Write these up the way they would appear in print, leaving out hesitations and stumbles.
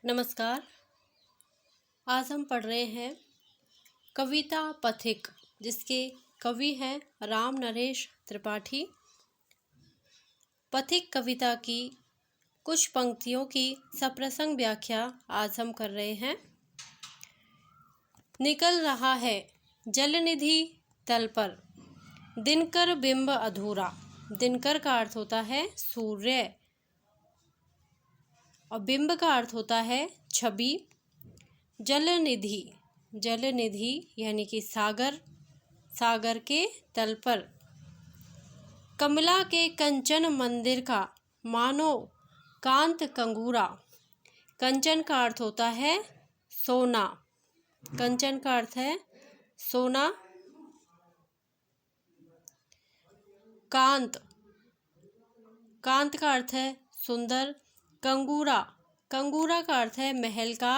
नमस्कार। आज हम पढ़ रहे हैं कविता पथिक, जिसके कवि हैं राम नरेश त्रिपाठी। पथिक कविता की कुछ पंक्तियों की सप्रसंग व्याख्या आज हम कर रहे हैं। निकल रहा है जलनिधि तल पर, दिनकर बिंब अधूरा। दिनकर का अर्थ होता है सूर्य और बिंब का अर्थ होता है छवि। जलनिधि, जलनिधि यानी कि सागर, सागर के तल पर। कमला के कंचन मंदिर का मानो कांत कंगूरा। कंचन का अर्थ होता है सोना, कंचन का अर्थ है सोना। कांत, कांत का अर्थ है सुंदर। कंगूरा, कंगूरा का अर्थ है महल का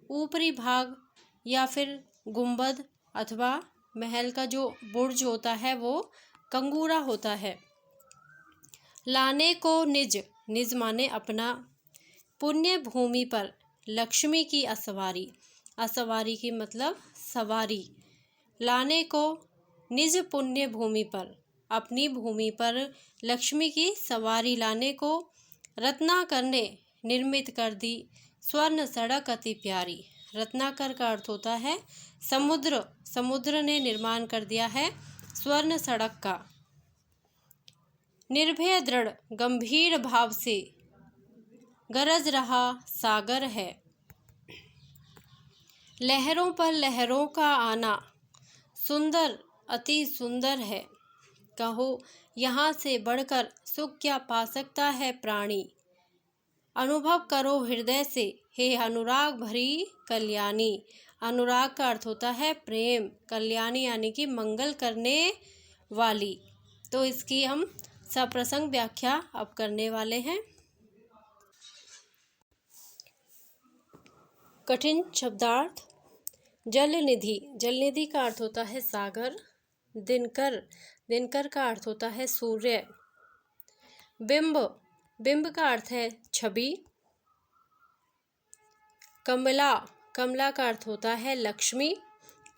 ऊपरी भाग या फिर गुंबद अथवा महल का जो बुर्ज होता है वो कंगूरा होता है। लाने को निज, निज माने अपना। पुण्य भूमि पर लक्ष्मी की असवारी, असवारी की मतलब सवारी। लाने को निज पुण्य भूमि पर, अपनी भूमि पर लक्ष्मी की सवारी लाने को। रत्नाकर ने निर्मित कर दी स्वर्ण सड़क अति प्यारी। रत्नाकर का अर्थ होता है समुद्र, समुद्र ने निर्माण कर दिया है स्वर्ण सड़क का। निर्भय दृढ़ गंभीर भाव से गरज रहा सागर है। लहरों पर लहरों का आना सुंदर अति सुंदर है। कहो यहाँ से बढ़कर सुख क्या पा सकता है प्राणी। अनुभव करो हृदय से हे अनुराग भरी कल्याणी। अनुराग का अर्थ होता है प्रेम, कल्याणी यानी कि मंगल करने वाली। तो इसकी हम सप्रसंग व्याख्या अब करने वाले हैं। कठिन शब्दार्थ। जलनिधि, जलनिधि का अर्थ होता है सागर। दिनकर, दिनकर का अर्थ होता है सूर्य। बिंब, बिंब का अर्थ है छवि। कमला, कमला का अर्थ होता है लक्ष्मी।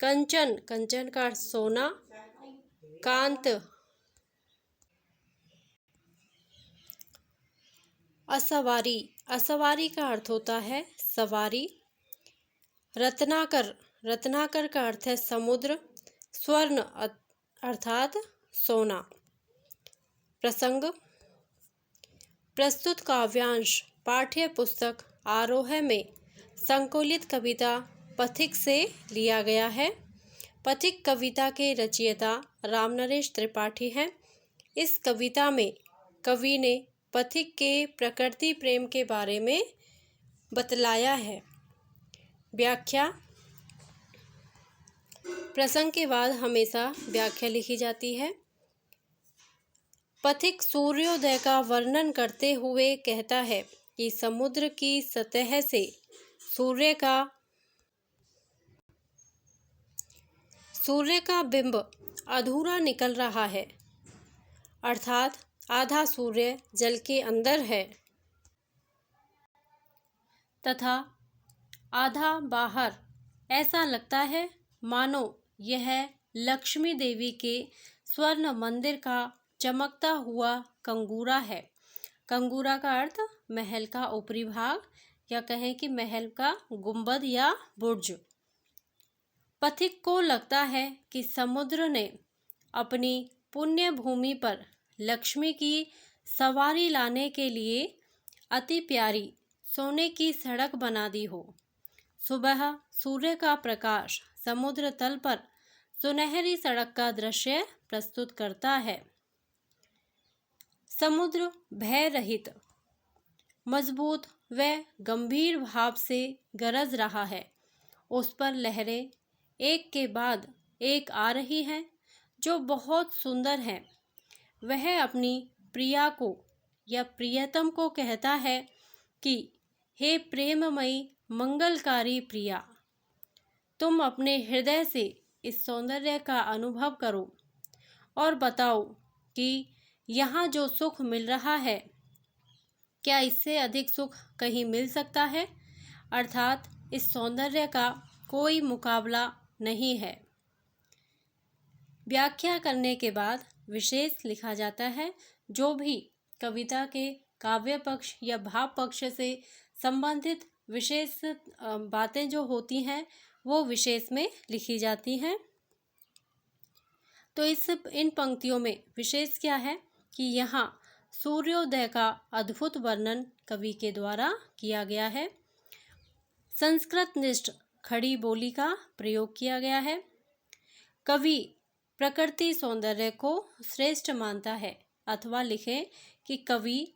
कंचन, कंचन का अर्थ सोना। कांत, असवारी, असवारी का अर्थ होता है सवारी। रत्नाकर, रत्नाकर का अर्थ है समुद्र। स्वर्ण अर्थात सोना। प्रसंग। प्रस्तुत काव्यांश पाठ्य पुस्तक आरोह में संकलित कविता पथिक से लिया गया है। पथिक कविता के रचयिता राम नरेश त्रिपाठी हैं। इस कविता में कवि ने पथिक के प्रकृति प्रेम के बारे में बतलाया है। व्याख्या। प्रसंग के बाद हमेशा व्याख्या लिखी जाती है। पथिक सूर्योदय का वर्णन करते हुए कहता है कि समुद्र की सतह से सूर्य का बिंब अधूरा निकल रहा है, अर्थात आधा सूर्य जल के अंदर है तथा आधा बाहर। ऐसा लगता है मानो यह लक्ष्मी देवी के स्वर्ण मंदिर का चमकता हुआ कंगूरा है। कंगूरा का अर्थ महल का ऊपरी भाग या कहें कि महल का गुंबद या बुर्ज। पथिक को लगता है कि समुद्र ने अपनी पुण्य भूमि पर लक्ष्मी की सवारी लाने के लिए अति प्यारी सोने की सड़क बना दी हो। सुबह सूर्य का प्रकाश समुद्र तल पर सुनहरी सड़क का दृश्य प्रस्तुत करता है। समुद्र भय रहित, मजबूत व गंभीर भाव से गरज रहा है। उस पर लहरें एक के बाद एक आ रही हैं जो बहुत सुंदर हैं। वह अपनी प्रिया को या प्रियतम को कहता है कि हे प्रेममयी मंगलकारी प्रिया, तुम अपने हृदय से इस सौंदर्य का अनुभव करो और बताओ कि यहाँ जो सुख मिल रहा है क्या इससे अधिक सुख कहीं मिल सकता है। अर्थात इस सौंदर्य का कोई मुकाबला नहीं है। व्याख्या करने के बाद विशेष लिखा जाता है। जो भी कविता के काव्य पक्ष या भाव पक्ष से संबंधित विशेष बातें जो होती हैं वो विशेष में लिखी जाती हैं। तो इन पंक्तियों में विशेष क्या है कि यहाँ सूर्योदय का अद्भुत वर्णन कवि के द्वारा किया गया है। संस्कृत निष्ठ खड़ी बोली का प्रयोग किया गया है। कवि प्रकृति सौंदर्य को श्रेष्ठ मानता है, अथवा लिखें कि कवि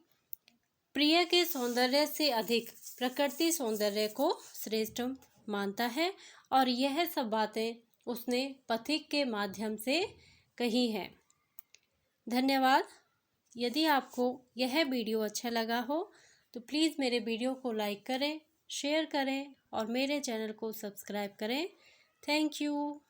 प्रिय के सौंदर्य से अधिक प्रकृति सौंदर्य को श्रेष्ठ मानता है और यह सब बातें उसने पथिक के माध्यम से कही हैं। धन्यवाद। यदि आपको यह वीडियो अच्छा लगा हो तो प्लीज़ मेरे वीडियो को लाइक करें, शेयर करें और मेरे चैनल को सब्सक्राइब करें। Thank you.